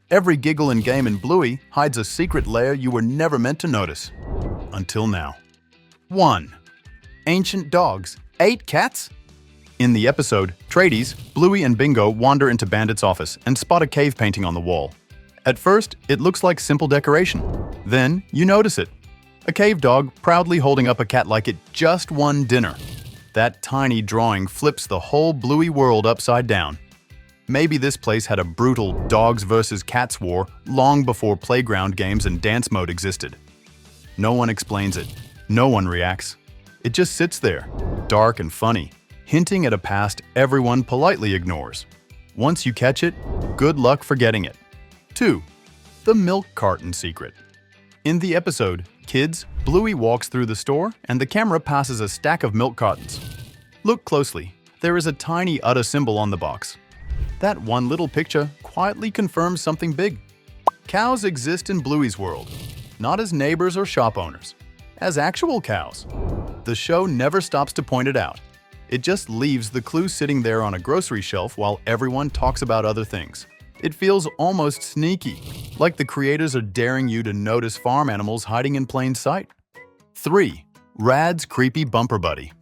Every giggle and game in Bluey hides a secret layer you were never meant to notice. Until now. 1. Ancient dogs. 8 cats? In the episode, Tradies, Bluey and Bingo wander into Bandit's office and spot a cave painting on the wall. At first, it looks like simple decoration. Then, you notice it. A cave dog proudly holding up a cat like it just won dinner. That tiny drawing flips the whole Bluey world upside down. Maybe this place had a brutal dogs versus cats war long before playground games and dance mode existed. No one explains it. No one reacts. It just sits there, dark and funny, hinting at a past everyone politely ignores. Once you catch it, good luck forgetting it. 2. The milk carton secret. In the episode, Kids, Bluey walks through the store and the camera passes a stack of milk cartons. Look closely. There is a tiny udder symbol on the box. That one little picture quietly confirms something big. Cows exist in Bluey's world, not as neighbors or shop owners, as actual cows. The show never stops to point it out. It just leaves the clue sitting there on a grocery shelf while everyone talks about other things. It feels almost sneaky, like the creators are daring you to notice farm animals hiding in plain sight. 3. Rad's creepy bumper buddy.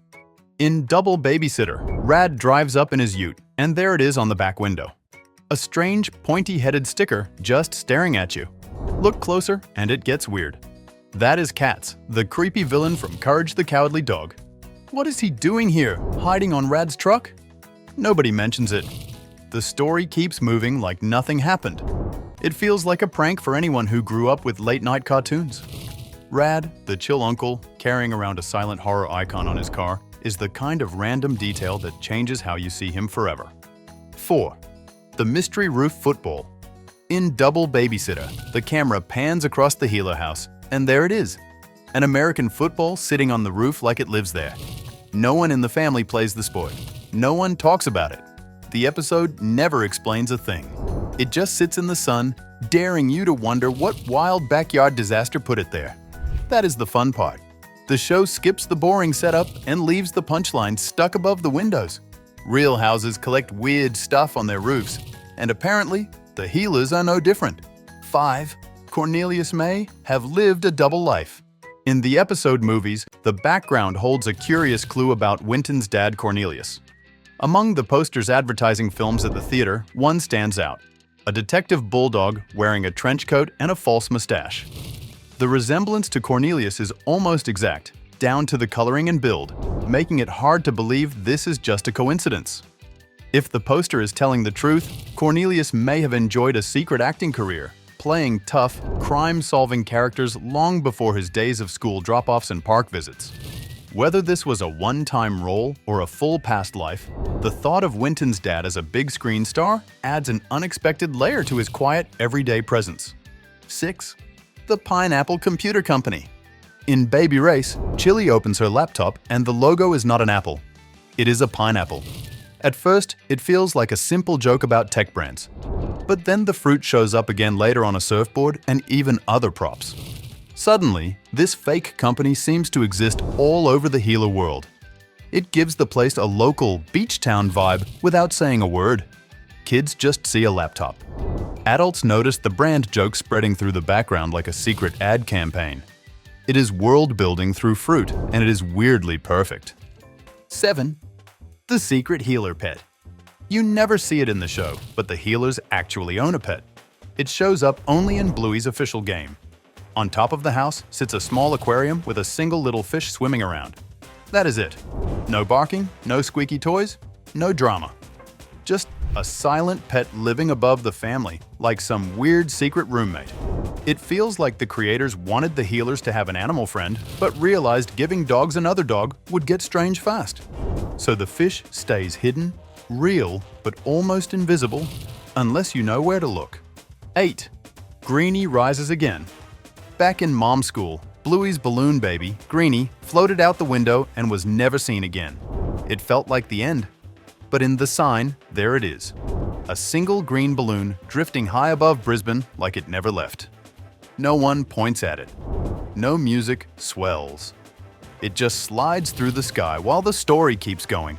In Double Babysitter, Rad drives up in his ute, and there it is on the back window. A strange, pointy-headed sticker just staring at you. Look closer, and it gets weird. That is Katz, the creepy villain from Courage the Cowardly Dog. What is he doing here, hiding on Rad's truck? Nobody mentions it. The story keeps moving like nothing happened. It feels like a prank for anyone who grew up with late-night cartoons. Rad, the chill uncle, carrying around a silent horror icon on his car, is the kind of random detail that changes how you see him forever. 4. The mystery roof football. In Double Babysitter, the camera pans across the Healer house, and there it is. An American football sitting on the roof like it lives there. No one in the family plays the sport. No one talks about it. The episode never explains a thing. It just sits in the sun, daring you to wonder what wild backyard disaster put it there. That is the fun part. The show skips the boring setup and leaves the punchline stuck above the windows. Real houses collect weird stuff on their roofs, and apparently, the Healers are no different. 5. Cornelius may have lived a double life. In the episode movies, the background holds a curious clue about Winton's dad, Cornelius. Among the posters advertising films at the theater, one stands out. A detective bulldog wearing a trench coat and a false mustache. The resemblance to Cornelius is almost exact, down to the coloring and build, making it hard to believe this is just a coincidence. If the poster is telling the truth, Cornelius may have enjoyed a secret acting career, playing tough, crime-solving characters long before his days of school drop-offs and park visits. Whether this was a one-time role or a full past life, the thought of Winton's dad as a big-screen star adds an unexpected layer to his quiet, everyday presence. 6. The Pineapple Computer Company. In Baby Race, Chili opens her laptop and the logo is not an apple. It is a pineapple. At first, it feels like a simple joke about tech brands. But then the fruit shows up again later on a surfboard and even other props. Suddenly, this fake company seems to exist all over the Healer world. It gives the place a local beach town vibe without saying a word. Kids just see a laptop. Adults notice the brand joke spreading through the background like a secret ad campaign. It is world building through fruit, and it is weirdly perfect. 7. The secret Healer pet. You never see it in the show, but the Healers actually own a pet. It shows up only in Bluey's official game. On top of the house sits a small aquarium with a single little fish swimming around. That is it. No barking, no squeaky toys, no drama. Just a silent pet living above the family, like some weird secret roommate. It feels like the creators wanted the Healers to have an animal friend, but realized giving dogs another dog would get strange fast. So the fish stays hidden, real, but almost invisible, unless you know where to look. 8. Greeny rises again. Back in mom school, Bluey's balloon baby, Greeny, floated out the window and was never seen again. It felt like the end. But in the sign, there it is. A single green balloon drifting high above Brisbane like it never left. No one points at it. No music swells. It just slides through the sky while the story keeps going.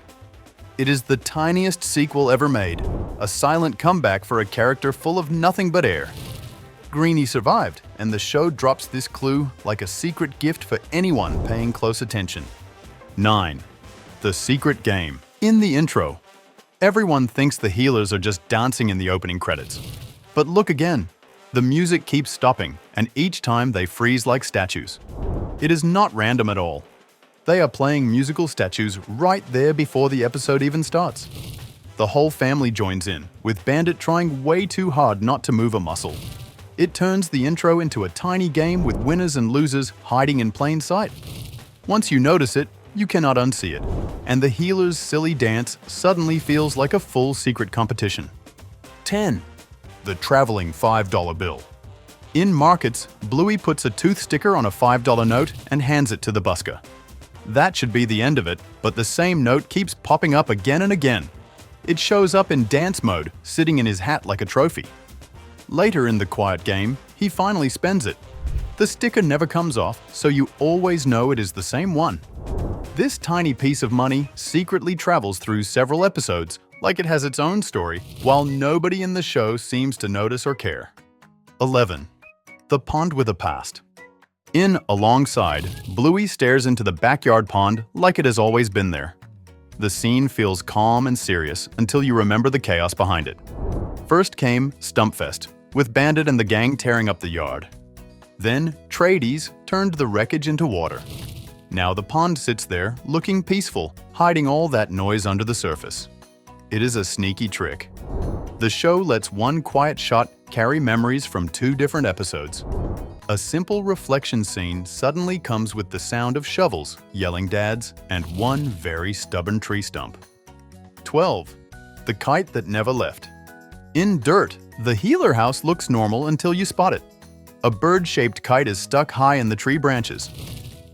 It is the tiniest sequel ever made, a silent comeback for a character full of nothing but air. Greeny survived, and the show drops this clue like a secret gift for anyone paying close attention. 9. The secret game. In the intro, everyone thinks the healers are just dancing in the opening credits. But look again. The music keeps stopping, and each time they freeze like statues. It is not random at all. They are playing musical statues right there before the episode even starts. The whole family joins in, with Bandit trying way too hard not to move a muscle. It turns the intro into a tiny game with winners and losers hiding in plain sight. Once you notice it, you cannot unsee it, and the healer's silly dance suddenly feels like a full secret competition. 10. The traveling $5 bill. In markets, Bluey puts a tooth sticker on a $5 note and hands it to the busker. That should be the end of it, but the same note keeps popping up again and again. It shows up in dance mode, sitting in his hat like a trophy. Later in the quiet game, he finally spends it. The sticker never comes off, so you always know it is the same one. This tiny piece of money secretly travels through several episodes like it has its own story, while nobody in the show seems to notice or care. 11. The pond with a past. In Alongside, Bluey stares into the backyard pond like it has always been there. The scene feels calm and serious until you remember the chaos behind it. First came Stumpfest, with Bandit and the gang tearing up the yard. Then, Tradies turned the wreckage into water. Now the pond sits there, looking peaceful, hiding all that noise under the surface. It is a sneaky trick. The show lets one quiet shot carry memories from 2 different episodes. A simple reflection scene suddenly comes with the sound of shovels, yelling dads, and one very stubborn tree stump. 12. The kite that never left. In Dirt, the healer house looks normal until you spot it. A bird-shaped kite is stuck high in the tree branches.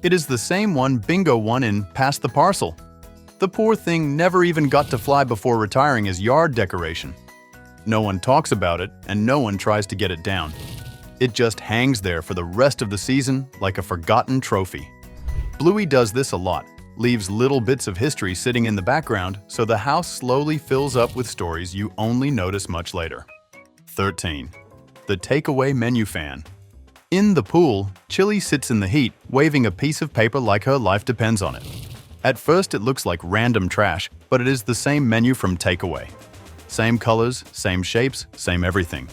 It is the same one Bingo won in Pass the Parcel. The poor thing never even got to fly before retiring as yard decoration. No one talks about it, and no one tries to get it down. It just hangs there for the rest of the season like a forgotten trophy. Bluey does this a lot, leaves little bits of history sitting in the background so the house slowly fills up with stories you only notice much later. 13. The takeaway menu fan. In the pool, Chili sits in the heat, waving a piece of paper like her life depends on it. At first it looks like random trash, but it is the same menu from Takeaway. Same colors, same shapes, same everything.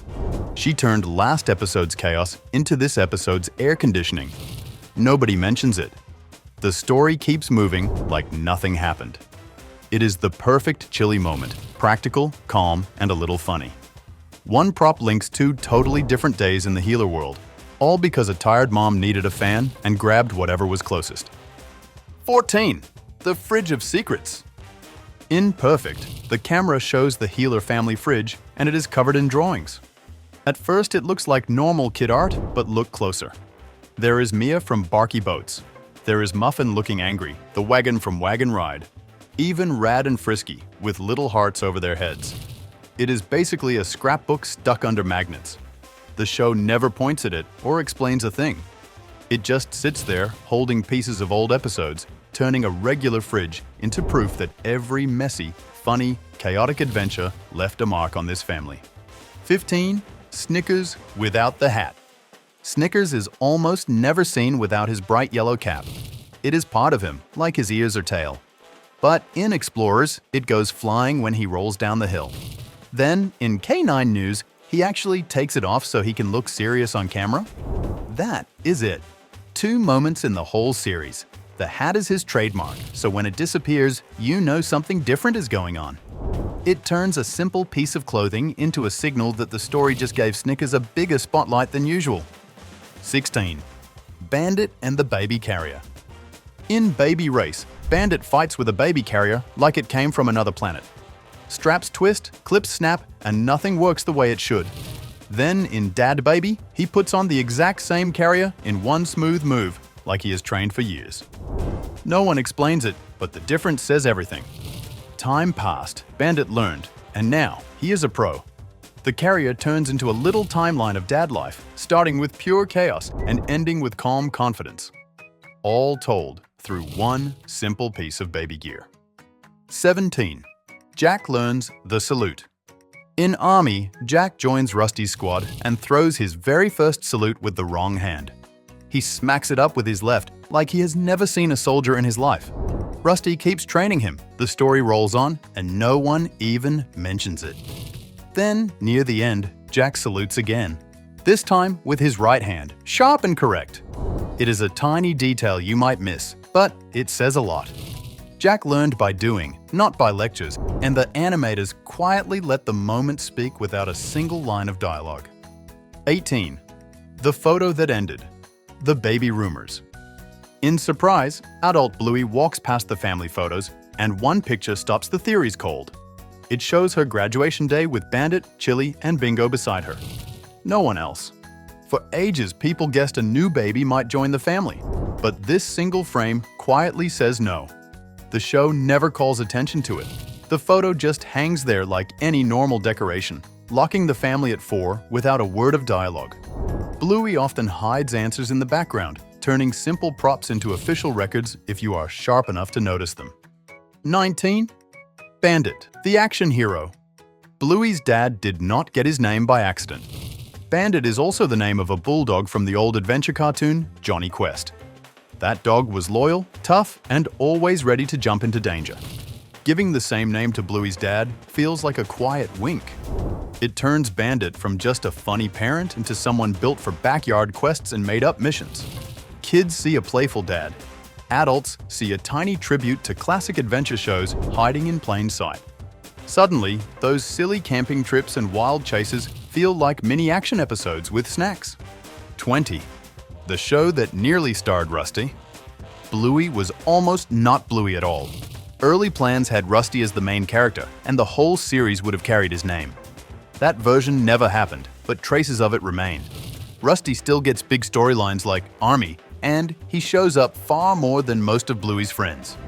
She turned last episode's chaos into this episode's air conditioning. Nobody mentions it. The story keeps moving like nothing happened. It is the perfect Chili moment, practical, calm, and a little funny. One prop links 2 totally different days in the healer world, all because a tired mom needed a fan and grabbed whatever was closest. 14. The fridge of secrets. In Perfect, the camera shows the healer family fridge and it is covered in drawings. At first it looks like normal kid art, but look closer. There is Mia from Barky Boats. There is Muffin looking angry, the wagon from Wagon Ride. Even Rad and Frisky, with little hearts over their heads. It is basically a scrapbook stuck under magnets. The show never points at it or explains a thing. It just sits there, holding pieces of old episodes, turning a regular fridge into proof that every messy, funny, chaotic adventure left a mark on this family. 15. Snickers without the hat. Snickers is almost never seen without his bright yellow cap. It is part of him, like his ears or tail. But in Explorers, it goes flying when he rolls down the hill. Then, in K9 News, he actually takes it off so he can look serious on camera. That is it. 2 moments in the whole series. The hat is his trademark, so when it disappears, you know something different is going on. It turns a simple piece of clothing into a signal that the story just gave Snickers a bigger spotlight than usual. 16. Bandit and the baby carrier. In Baby Race, Bandit fights with a baby carrier like it came from another planet. Straps twist, clips snap, and nothing works the way it should. Then, in Dad Baby, he puts on the exact same carrier in one smooth move, like he has trained for years. No one explains it, but the difference says everything. Time passed, Bandit learned, and now he is a pro. The carrier turns into a little timeline of dad life, starting with pure chaos and ending with calm confidence. All told through one simple piece of baby gear. 17. Jack learns the salute. In Army, Jack joins Rusty's squad and throws his very first salute with the wrong hand. He smacks it up with his left like he has never seen a soldier in his life. Rusty keeps training him, the story rolls on, and no one even mentions it. Then, near the end, Jack salutes again, this time with his right hand, sharp and correct. It is a tiny detail you might miss, but it says a lot. Jack learned by doing, not by lectures, and the animators quietly let the moment speak without a single line of dialogue. 18. The photo that ended. The baby rumors. In surprise, adult Bluey walks past the family photos, and one picture stops the theories cold. It shows her graduation day with Bandit, Chili, and Bingo beside her. No one else. For ages, people guessed a new baby might join the family, but this single frame quietly says no. The show never calls attention to it. The photo just hangs there like any normal decoration, locking the family at 4 without a word of dialogue. Bluey often hides answers in the background, turning simple props into official records if you are sharp enough to notice them. 19. Bandit, the action hero. Bluey's dad did not get his name by accident. Bandit is also the name of a bulldog from the old adventure cartoon, Johnny Quest. That dog was loyal, tough, and always ready to jump into danger. Giving the same name to Bluey's dad feels like a quiet wink. It turns Bandit from just a funny parent into someone built for backyard quests and made-up missions. Kids see a playful dad. Adults see a tiny tribute to classic adventure shows hiding in plain sight. Suddenly, those silly camping trips and wild chases feel like mini-action episodes with snacks. 20. The show that nearly starred Rusty. Bluey was almost not Bluey at all. Early plans had Rusty as the main character, and the whole series would have carried his name. That version never happened, but traces of it remain. Rusty still gets big storylines like Army, and he shows up far more than most of Bluey's friends.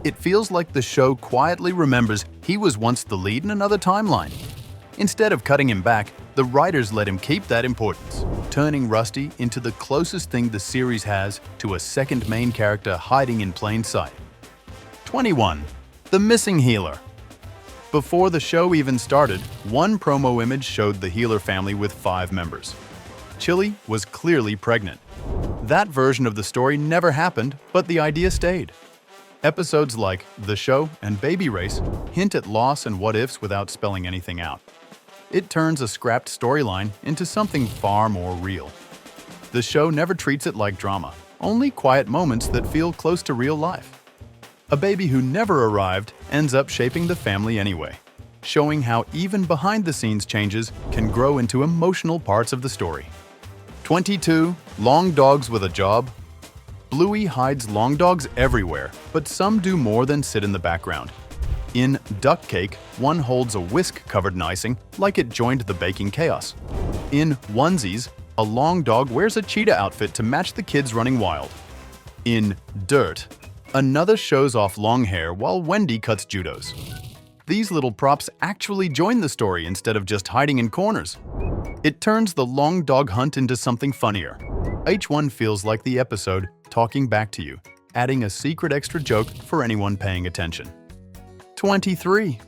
It feels like the show quietly remembers he was once the lead in another timeline. Instead of cutting him back, the writers let him keep that importance, turning Rusty into the closest thing the series has to a second main character hiding in plain sight. 21. The Missing Healer. Before the show even started, one promo image showed the Healer family with 5 members. Chili was clearly pregnant. That version of the story never happened, but the idea stayed. Episodes like The Show and Baby Race hint at loss and what-ifs without spelling anything out. It turns a scrapped storyline into something far more real. The show never treats it like drama, only quiet moments that feel close to real life. A baby who never arrived ends up shaping the family anyway, showing how even behind-the-scenes changes can grow into emotional parts of the story. 22. Long dogs with a job. Bluey hides long dogs everywhere, but some do more than sit in the background. In Duck Cake, one holds a whisk covered in icing like it joined the baking chaos. In Onesies, a long dog wears a cheetah outfit to match the kids running wild. In Dirt, another shows off long hair while Wendy cuts judos. These little props actually join the story instead of just hiding in corners. It turns the long dog hunt into something funnier. Each one feels like the episode talking back to you, adding a secret extra joke for anyone paying attention. 23.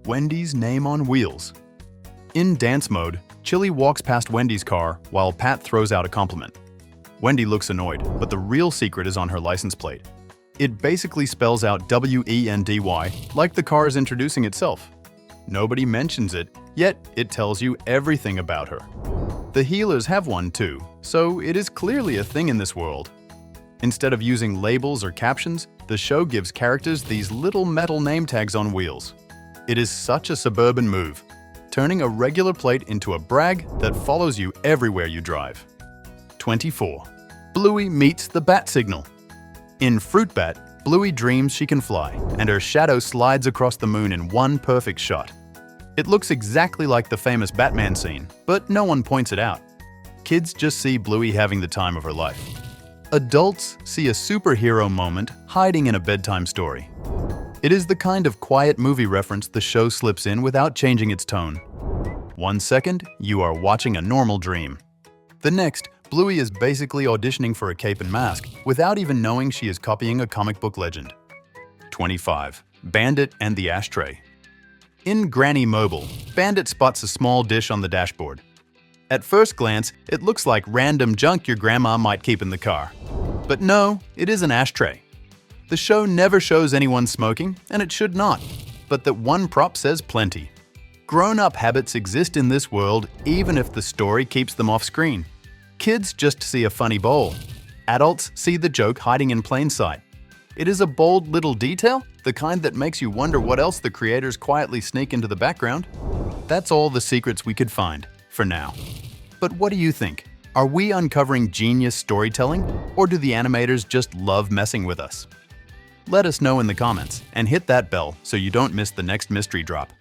Wendy's Name on Wheels. In Dance Mode, Chili walks past Wendy's car while Pat throws out a compliment. Wendy looks annoyed, but the real secret is on her license plate. It basically spells out WENDY like the car is introducing itself. Nobody mentions it, yet it tells you everything about her. The Healers have one too, so it is clearly a thing in this world. Instead of using labels or captions, the show gives characters these little metal name tags on wheels. It is such a suburban move, turning a regular plate into a brag that follows you everywhere you drive. 24. Bluey meets the bat signal. In Fruit Bat, Bluey dreams she can fly, and her shadow slides across the moon in one perfect shot. It looks exactly like the famous Batman scene, but no one points it out. Kids just see Bluey having the time of her life. Adults see a superhero moment hiding in a bedtime story. It is the kind of quiet movie reference the show slips in without changing its tone. 1 second, you are watching a normal dream. The next, Bluey is basically auditioning for a cape and mask without even knowing she is copying a comic book legend. 25. Bandit and the Ashtray. In Granny Mobile, Bandit spots a small dish on the dashboard. At first glance, it looks like random junk your grandma might keep in the car. But no, it is an ashtray. The show never shows anyone smoking, and it should not, but that one prop says plenty. Grown-up habits exist in this world even if the story keeps them off screen. Kids just see a funny bowl. Adults see the joke hiding in plain sight. It is a bold little detail, the kind that makes you wonder what else the creators quietly sneak into the background. That's all the secrets we could find, for now. But what do you think? Are we uncovering genius storytelling, or do the animators just love messing with us? Let us know in the comments and hit that bell so you don't miss the next mystery drop.